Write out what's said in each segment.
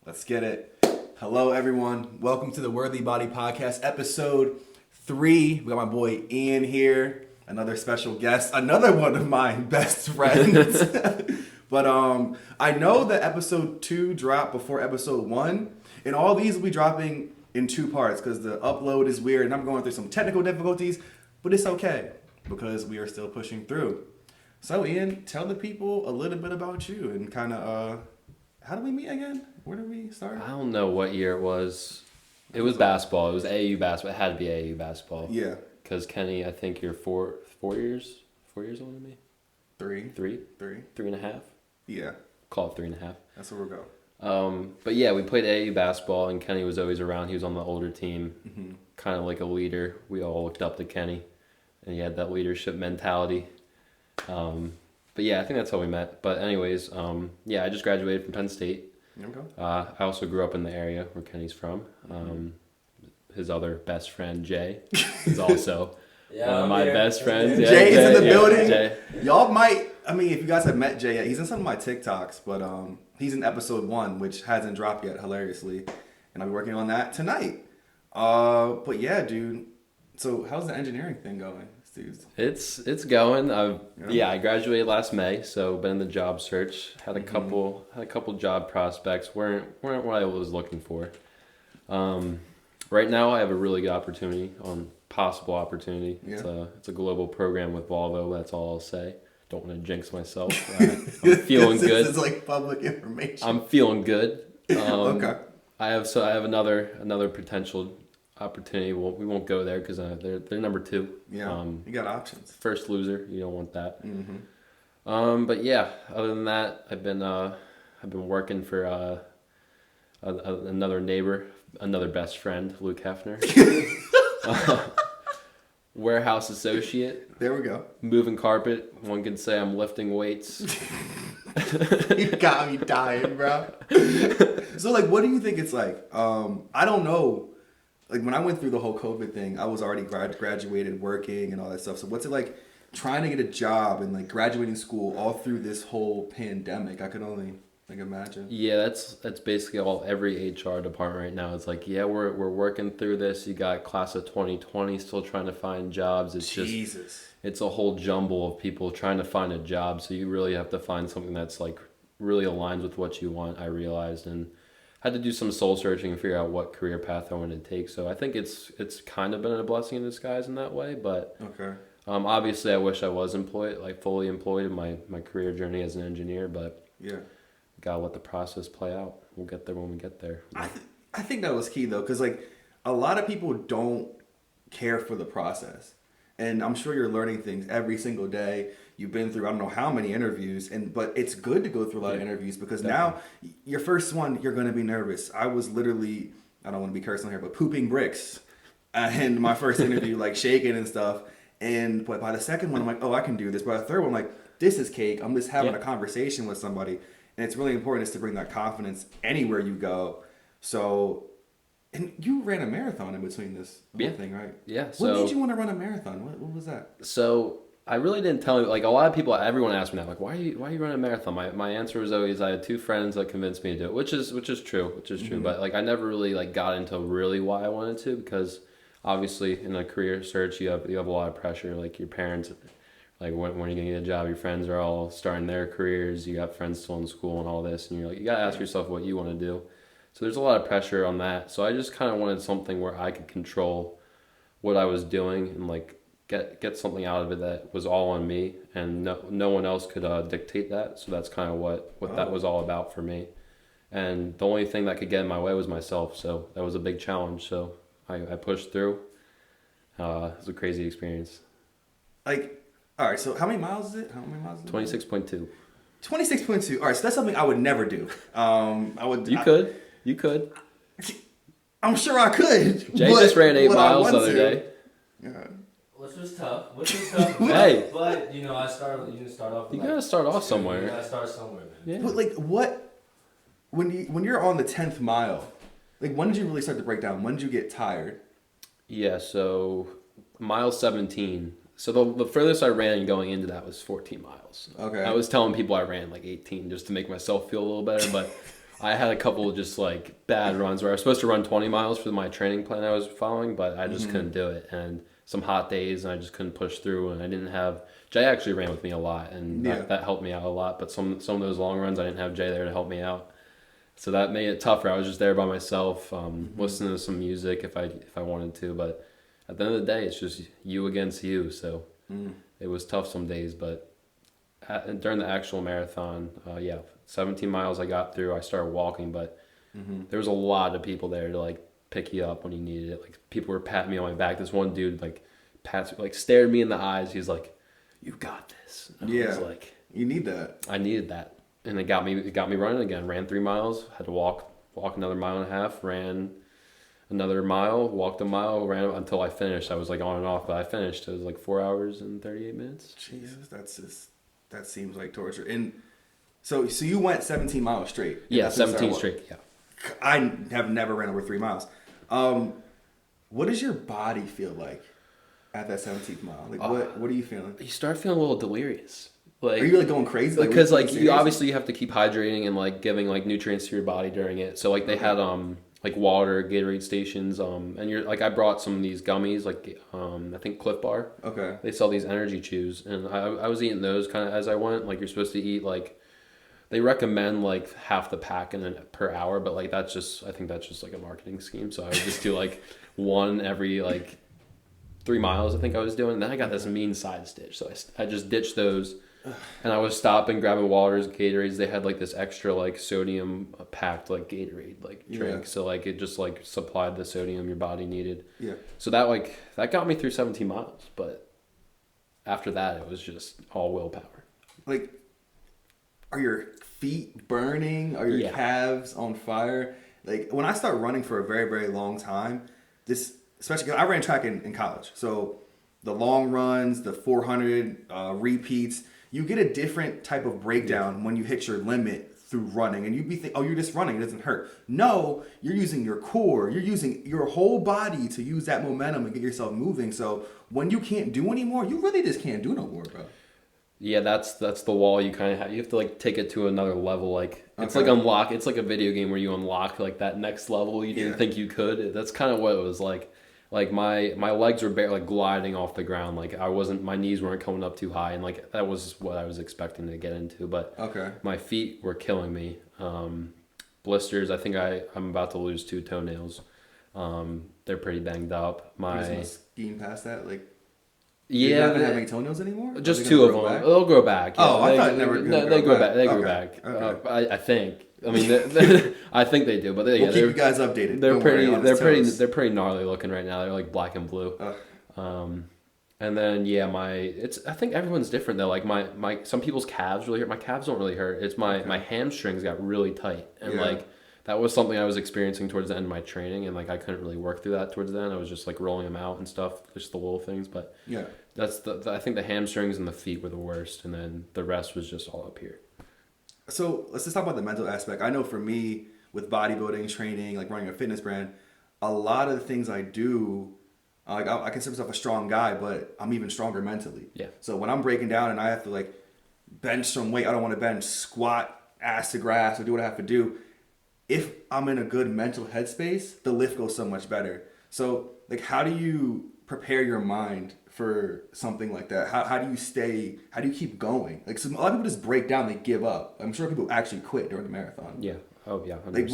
Let's get it. Hello, everyone. Welcome to the Worthybody podcast, episode 3. We got my boy Ian here, another special guest, another one of my best friends. But I know that episode 2 dropped before episode 1, and all these will be dropping in 2 parts because the upload is weird, and I'm going through some technical difficulties, but it's okay because we are still pushing through. So, Ian, tell the people a little bit about you and kind of, how did we meet again? Where did we start? I don't know what year it was. It was basketball. It was AAU basketball. It had to be AAU basketball. Yeah. Because Kenny, I think you're 4 years older than me. 3. 3? 3.5. Yeah. Call it 3.5. That's where we'll go. But yeah, we played AAU basketball, and Kenny was always around. He was on the older team, kind of like a leader. We all looked up to Kenny, and he had that leadership mentality. But yeah, I think that's how we met. But anyways, yeah, I just graduated from Penn State. There we go. I also grew up in the area where Kenny's from. His other best friend, Jay, is also one of my best friends. Yeah, Jay is in the building. Jay. Y'all might, if you guys have met Jay yet, he's in some of my TikToks, but he's in episode 1, which hasn't dropped yet, hilariously. And I'll be working on that tonight. But yeah, dude. So how's the engineering thing going, Steve? It's going. I graduated last May, so been in the job search. Had a couple job prospects. weren't what I was looking for. Right now, I have a really good possible opportunity. Yeah. It's a global program with Volvo. That's all I'll say. Don't want to jinx myself. I'm feeling good. This is like public information. I'm feeling good. Okay. I have another potential opportunity. Well, we won't go there because they're number 2. Yeah. You got options. First loser. You don't want that. But yeah, other than that, I've been working for another neighbor, another best friend, Luke Hefner. Warehouse associate. There we go. Moving carpet. One could say I'm lifting weights. You got me dying, bro. So, what do you think it's like? I don't know. When I went through the whole COVID thing, I was already graduated, working, and all that stuff. So, what's it like trying to get a job and graduating school all through this whole pandemic? I could only imagine. Yeah, that's basically every HR department right now. It's we're working through this. You got class of 2020 still trying to find jobs. It's Jesus. It's a whole jumble of people trying to find a job. So you really have to find something that's really aligns with what you want. I realized, and had to do some soul searching and figure out what career path I wanted to take. So I think it's kind of been a blessing in disguise in that way. But okay. Obviously, I wish I was employed, fully employed in my career journey as an engineer. But yeah. Gotta let the process play out. We'll get there when we get there. I think that was key though, because a lot of people don't care for the process, and I'm sure you're learning things every single day. You've been through I don't know how many interviews, but it's good to go through a lot of interviews because now your first one you're gonna be nervous. I was literally, I don't want to be cursing here, but pooping bricks, and my first interview shaking and stuff. But by the second one I'm like, oh, I can do this. By the third one I'm like, this is cake. I'm just having a conversation with somebody. And it's really important to bring that confidence anywhere you go. So, and you ran a marathon in between this whole thing, right? Yeah. What made you want to run a marathon? What was that? So I really didn't tell you. A lot of people, everyone asked me that, why are you running a marathon? My answer was always I had 2 friends that convinced me to do it, which is true. But I never really got into really why I wanted to, because obviously in a career search you have a lot of pressure. Your parents. When are you going to get a job? Your friends are all starting their careers. You got friends still in school and all this. And you're you got to ask yourself what you want to do. So there's a lot of pressure on that. So I just kind of wanted something where I could control what I was doing and get something out of it that was all on me. And no one else could dictate that. So that's kind of what that was all about for me. And the only thing that could get in my way was myself. So that was a big challenge. So I pushed through. It was a crazy experience. All right, so how many miles is it? 26.2. 26.2. All right, so that's something I would never do. You could. I'm sure I could. Jay just ran 8 miles the other day. Yeah. Which was tough. Hey. But, I started, you start off. You gotta start off somewhere. You gotta start somewhere, man. Yeah. But, when you're on the 10th mile, when did you really start to break down? When did you get tired? Yeah, so mile 17. So the furthest I ran going into that was 14 miles. Okay. I was telling people I ran 18 just to make myself feel a little better, but I had a couple of just like bad runs where I was supposed to run 20 miles for my training plan I was following, but I just couldn't do it. And some hot days, and I just couldn't push through. And I didn't have Jay actually ran with me a lot, and that helped me out a lot. But some of those long runs, I didn't have Jay there to help me out, so that made it tougher. I was just there by myself, listening to some music if I wanted to. But at the end of the day, it's just you against you. So it was tough some days, but during the actual marathon, 17 miles I got through. I started walking, but there was a lot of people there to like pick you up when you needed it. Like people were patting me on my back. This one dude stared me in the eyes. He's like, "You got this." And I was like, you need that. I needed that, and it got me running again. Ran 3 miles. Had to walk another mile and a half. Ran another mile. Walked a mile. Ran until I finished. I was like on and off, but I finished. It was like 4 hours and 38 minutes. Jesus, that seems like torture. And so you went 17 miles straight. Yeah, 17 straight. Yeah. I have never ran over 3 miles. What does your body feel like at that 17th mile? Like what are you feeling? You start feeling a little delirious. Like, are you like going crazy? Because like you obviously have to keep hydrating and like giving like nutrients to your body during it. So like they had like water, Gatorade stations, and you're like I brought some of these gummies like I think Cliff Bar. Okay. They sell these energy chews, and I was eating those kind of as I went. Like you're supposed to eat like. They recommend like half the pack per hour, but like I think that's just like a marketing scheme. So I would just do like one every like 3 miles. I think I was doing. And then I got this mean side stitch, so I just ditched those, and I was stopping, grabbing waters, Gatorades. They had like this extra like sodium packed like Gatorade like drink, so like it just like supplied the sodium your body needed. Yeah. So that got me through 17 miles, but after that it was just all willpower. Like. Are your feet burning? Are your calves on fire? Like when I start running for a very, very long time, especially because I ran track in college. So the long runs, the 400 repeats, you get a different type of breakdown when you hit your limit through running. And you'd be thinking, oh, you're just running. It doesn't hurt. No, you're using your core. You're using your whole body to use that momentum and get yourself moving. So when you can't do anymore, you really just can't do no more, bro. Yeah, that's the wall you kind of have. You have to like take it to another level. Like it's like unlock. It's like a video game where you unlock like that next level you didn't think you could. That's kind of what it was like. Like my legs were barely like gliding off the ground. Like my knees weren't coming up too high, and like that was what I was expecting to get into. But my feet were killing me. Blisters. I think I'm about to lose 2 toenails. They're pretty banged up. My skiing past that like. Yeah, you're not gonna have any toenails anymore? Just 2 of them. Back? They'll grow back. Yeah. Oh, I thought never. No, they grow back. They grow back. Okay. I think. I mean, I think they do. But we'll keep you guys updated. They're pretty gnarly looking right now. They're like black and blue. And then I think everyone's different though. Like my some people's calves really hurt. My calves don't really hurt. It's my hamstrings got really tight, and like. That was something I was experiencing towards the end of my training, and like I couldn't really work through that towards the end. I was just like rolling them out and stuff, just the little things. But that's I think the hamstrings and the feet were the worst, and then the rest was just all up here. So let's just talk about the mental aspect. I know for me with bodybuilding, training, like running a fitness brand, a lot of the things I do, like I consider myself a strong guy, but I'm even stronger mentally. Yeah. So when I'm breaking down and I have to like bench some weight, I don't want to bench, squat, ass to grass, or do what I have to do. If I'm in a good mental headspace, the lift goes so much better. So, like, how do you prepare your mind for something like that? How do you keep going? Like, so a lot of people just break down, they give up. I'm sure people actually quit during the marathon. Yeah. Oh, yeah. 100%. Like,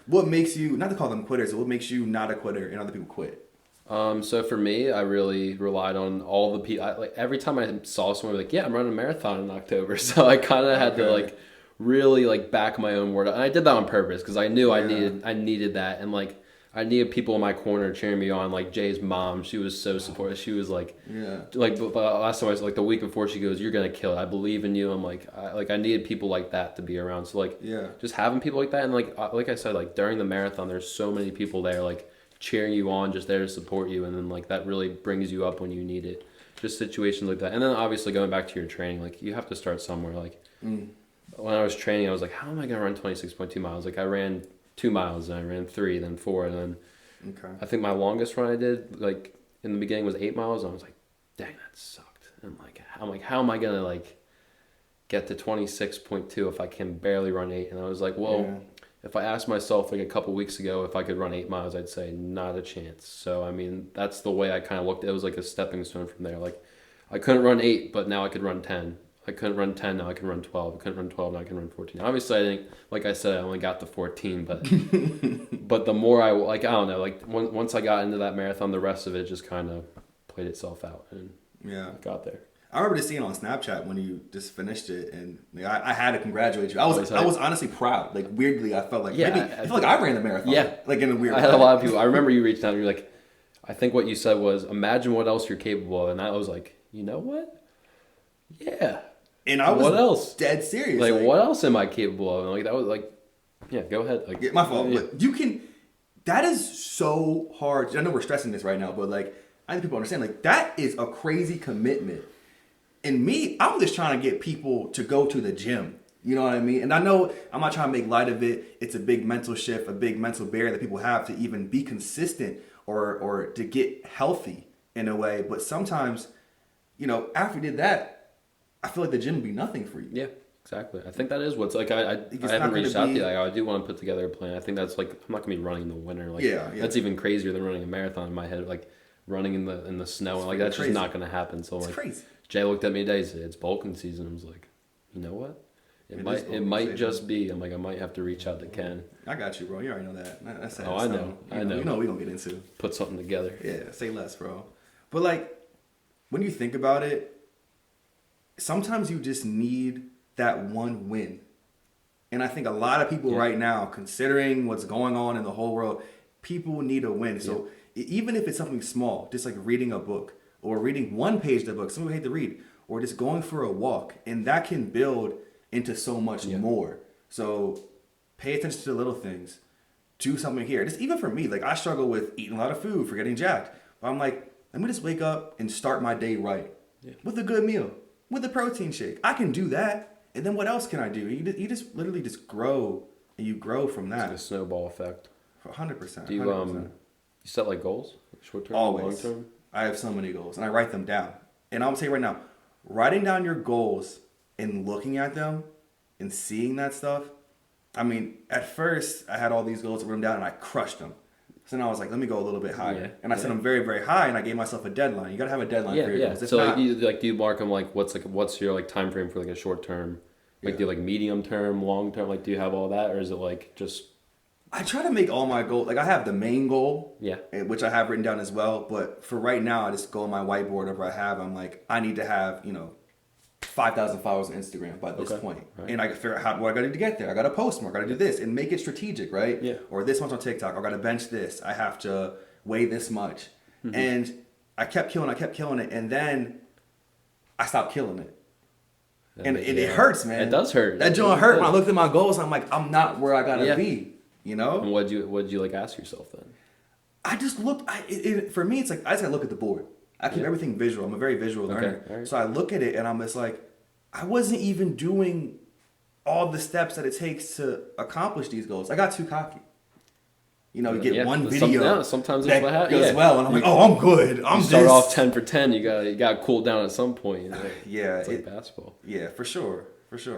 what makes you, not to call them quitters, but what makes you not a quitter and other people quit? So for me, I really relied on all the people. Like, every time I saw someone like, yeah, I'm running a marathon in October. So I kind of had to, like, really like back my own word, and I did that on purpose because I knew I needed that, and like I needed people in my corner cheering me on. Like Jay's mom, she was so supportive. She was like, like last time I was like the week before, she goes, "You're gonna kill it. I believe in you." I'm like, I needed people like that to be around. So like, just having people like that, and like I said, like during the marathon, there's so many people there, like cheering you on, just there to support you, and then like that really brings you up when you need it. Just situations like that, and then obviously going back to your training, like you have to start somewhere, like. When I was training, I was like, how am I going to run 26.2 miles? Like, I ran 2 miles, and I ran 3, then 4, and then I think my longest run I did, like, in the beginning was 8 miles, and I was like, dang, that sucked. And, like, how am I going to, like, get to 26.2 if I can barely run 8? And I was like, well, if I asked myself like a couple weeks ago if I could run 8 miles, I'd say not a chance. So I mean, that's the way I kind of looked. It was like a stepping stone from there. Like I couldn't run 8, but now I could run 10. I couldn't run 10, now I can run 12. I couldn't run 12, now I can run 14. Obviously, I think, like I said, I only got to 14, but but the more I don't know, like once I got into that marathon, the rest of it just kind of played itself out and Yeah. got there. I remember just seeing on Snapchat when you just finished it, and like, I had to congratulate you. I was honestly proud. Like weirdly, I felt like I feel like I ran the marathon. Yeah, like in a weird. I had a lot of people. I remember you reached out and you're like, I think what you said was, imagine what else you're capable of, and I was like, you know what? Yeah. And I was what else? Dead serious. Like what else am I capable of? And like that was like, yeah, go ahead. Like yeah, my fault. But you can. That is so hard. I know we're stressing this right now, but like I think people understand. Like that is a crazy commitment. And me, I'm just trying to get people to go to the gym. You know what I mean? And I know I'm not trying to make light of it. It's a big mental shift, a big mental barrier that people have to even be consistent or to get healthy in a way. But sometimes, you know, after you did that, I feel like the gym would be nothing for you. Yeah, exactly. I think that is what's like. I haven't reached out to you. Like, I do want to put together a plan. I think that's like I'm not gonna be running in the winter. Like that's even crazier than running a marathon in my head. Like running in the snow. Like that's crazy. Just not gonna happen. So like crazy. Jay looked at me today. He said it's bulking season. I was like, you know what? It might just be. I'm like I might have to reach out to Ken. I got you, bro. You already know that. That's I know. I know. You know we gonna get into put something together. Yeah, say less, bro. But like when you think about it. Sometimes you just need that one win. And I think a lot of people right now, considering what's going on in the whole world, people need a win. So even if it's something small, just like reading a book or reading one page of the book, some people hate to read, or just going for a walk, and that can build into so much more. So pay attention to the little things. Do something here. Just even for me, like I struggle with eating a lot of food, for getting jacked. But I'm like, let me just wake up and start my day right with a good meal. With a protein shake. I can do that. And then what else can I do? You just literally just grow, and you grow from that. It's like a snowball effect. 100%. Do you 100%. You set like goals? Short term, Always. long term? I have so many goals, and I write them down. And I'll tell you right now, writing down your goals and looking at them and seeing that stuff, I mean, at first I had all these goals written down and I crushed them. So then I was like, let me go a little bit higher. And I set them very, very high, and I gave myself a deadline. You got to have a deadline for your goals. So do you mark them like what's your like time frame for like a short term? Like do you like medium term, long term? Like do you have all that, or is it like just? I try to make all my goals, like I have the main goal, which I have written down as well. But for right now, I just go on my whiteboard whatever I have. I'm like, I need to have 5,000 followers on Instagram by this point. Right. And I can figure out what I got to do to get there. I got to post more. I got to do this and make it strategic, right? Yeah. Or this much on TikTok. I got to bench this. I have to weigh this much. Mm-hmm. And I kept killing it. And then I stopped killing it. And it hurts, man. It does hurt. That joint hurt when I looked at my goals. I'm like, I'm not where I got to be, And what'd you like ask yourself then? I just looked, for me, it's like, I just got to look at the board. I keep everything visual. I'm a very visual learner. Right. So I look at it and I'm just like, I wasn't even doing all the steps that it takes to accomplish these goals. I got too cocky. You get one video sometimes that what goes well, and I'm like, oh, I'm good. You start off 10 for 10. You got to cool down at some point. It's like basketball. Yeah, for sure.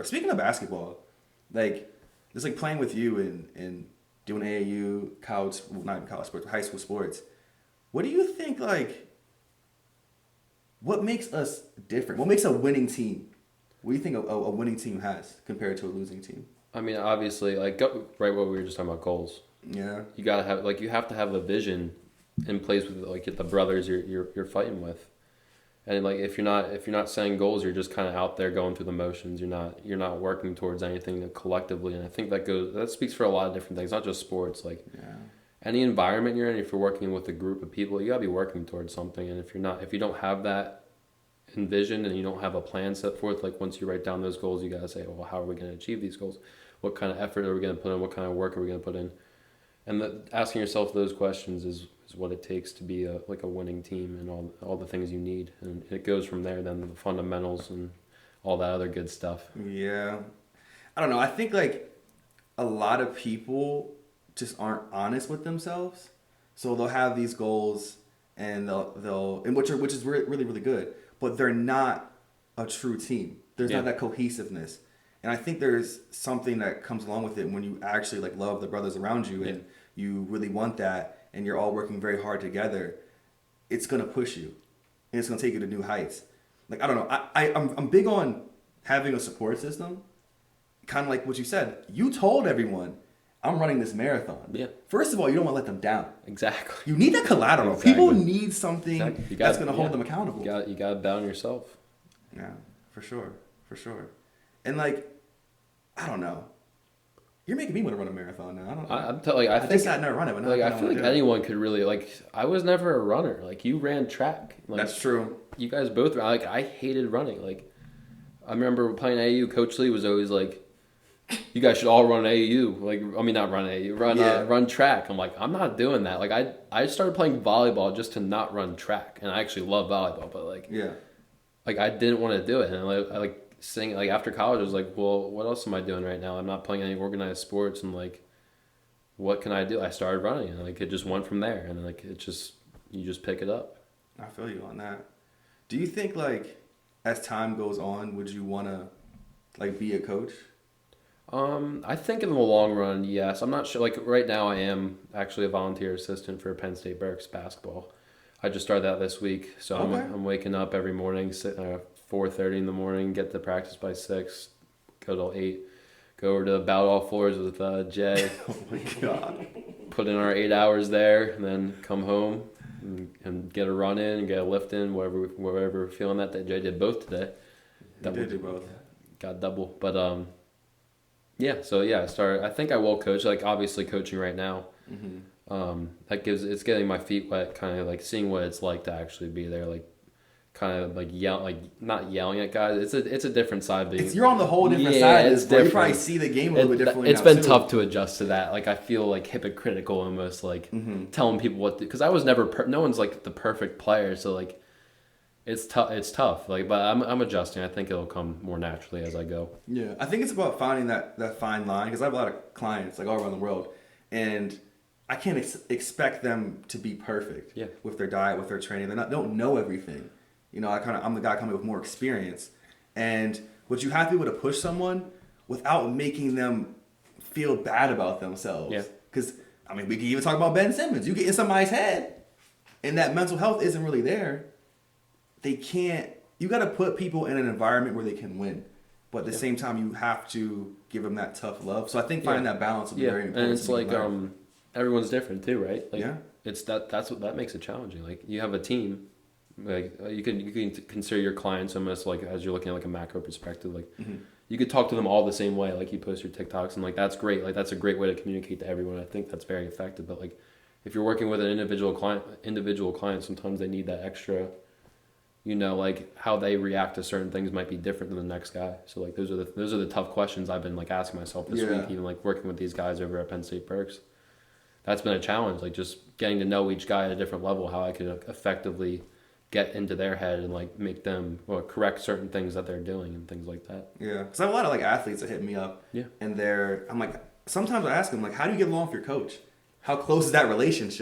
Speaking of basketball, like just like playing with you and doing AAU, not even college sports, high school sports. What do you think, like, what makes us different? What makes a winning team? What do you think a winning team has compared to a losing team? I mean, obviously, like right what we were just talking about, goals. Yeah. You gotta have you have to have a vision in place with like the brothers you're fighting with, and like if you're not setting goals, you're just kind of out there going through the motions. You're not working towards anything collectively, and I think that speaks for a lot of different things, not just sports. Like any environment you're in, if you're working with a group of people, you gotta be working towards something, and if you don't have that envision and you don't have a plan set forth, like once you write down those goals, you gotta say, well, how are we gonna achieve these goals? What kind of effort are we gonna put in? What kind of work are we gonna put in? And asking yourself those questions is what it takes to be a winning team, and all the things you need, and it goes from there. Then the fundamentals and all that other good stuff. Yeah, I don't know. I think like a lot of people just aren't honest with themselves, so they'll have these goals and which is really really good, but they're not a true team. There's not that cohesiveness. And I think there's something that comes along with it when you actually like love the brothers around you and you really want that and you're all working very hard together. It's gonna push you, and it's gonna take you to new heights. Like I don't know, I'm big on having a support system. Kind of like what you said. You told everyone, I'm running this marathon. Yeah. First of all, you don't want to let them down. Exactly. You need that collateral. Exactly. People need something that's going to hold them accountable. You got to bet on yourself. Yeah, for sure. And like, I don't know. You're making me want to run a marathon now. I don't know. I think I'd never run it. But like I feel like anyone could really like. I was never a runner. Like you ran track. Like, that's true. You guys both like. I hated running. Like I remember playing AAU. Coach Lee was always like, "You guys should all run AAU." Like I mean, not run AAU. Run track. I'm like, I'm not doing that. Like I started playing volleyball just to not run track, and I actually love volleyball. But like like I didn't want to do it, and I like saying like after college, I was like, well, what else am I doing right now? I'm not playing any organized sports, and like, what can I do? I started running, and like it just went from there, and like you just pick it up. I feel you on that. Do you think like as time goes on, would you want to like be a coach? I think in the long run, yes. I'm not sure. Like right now, I am actually a volunteer assistant for Penn State Berks basketball. I just started that this week, so Okay. I'm waking up every morning, 4:30 in the morning, get to practice by 6, go till 8, go over to Bout All Floors with Jay. Oh my god! Put in our 8 hours there, and then come home and get a run in and get a lift in, wherever we're feeling that day. Jay did both today. Did do both. Got double, but I started. I think I will coach. Like obviously coaching right now. Mm-hmm. It's getting my feet wet, kind of like seeing what it's like to actually be there, like kind of like not yelling at guys. It's a different side. You're on the whole different side. It's different. You probably see the game a little bit differently. It's been tough to adjust to that. Like I feel like hypocritical almost, like telling people what to, because I was never no one's like the perfect player, so like it's tough. It's tough. Like, but I'm adjusting. I think it'll come more naturally as I go. Yeah, I think it's about finding that fine line because I have a lot of clients like all around the world, and I can't expect them to be perfect with their diet, with their training. They don't know everything. You know, I'm the guy coming with more experience, and what you have to be able to push someone without making them feel bad about themselves. Yeah. Because I mean, we can even talk about Ben Simmons. You get in somebody's head, and that mental health isn't really there. They can't. You got to put people in an environment where they can win, but at the same time, you have to give them that tough love. So I think finding that balance will be very important. And it's like everyone's different too, right? Like, it's that's what makes it challenging. Like you have a team, like you can consider your clients almost like as you're looking at like a macro perspective. Like you could talk to them all the same way. Like you post your TikToks and like that's great. Like that's a great way to communicate to everyone. I think that's very effective. But like if you're working with an individual client, sometimes they need that extra. You know, like how they react to certain things might be different than the next guy. So like those are the tough questions I've been like asking myself this week. Even like working with these guys over at Penn State Berks. That's been a challenge, like just getting to know each guy at a different level, how I could effectively get into their head and like make them correct certain things that they're doing and things like that. Yeah, because I have a lot of like athletes that hit me up. Yeah, and I'm like, sometimes I ask them like, how do you get along with your coach? How close is that relationship?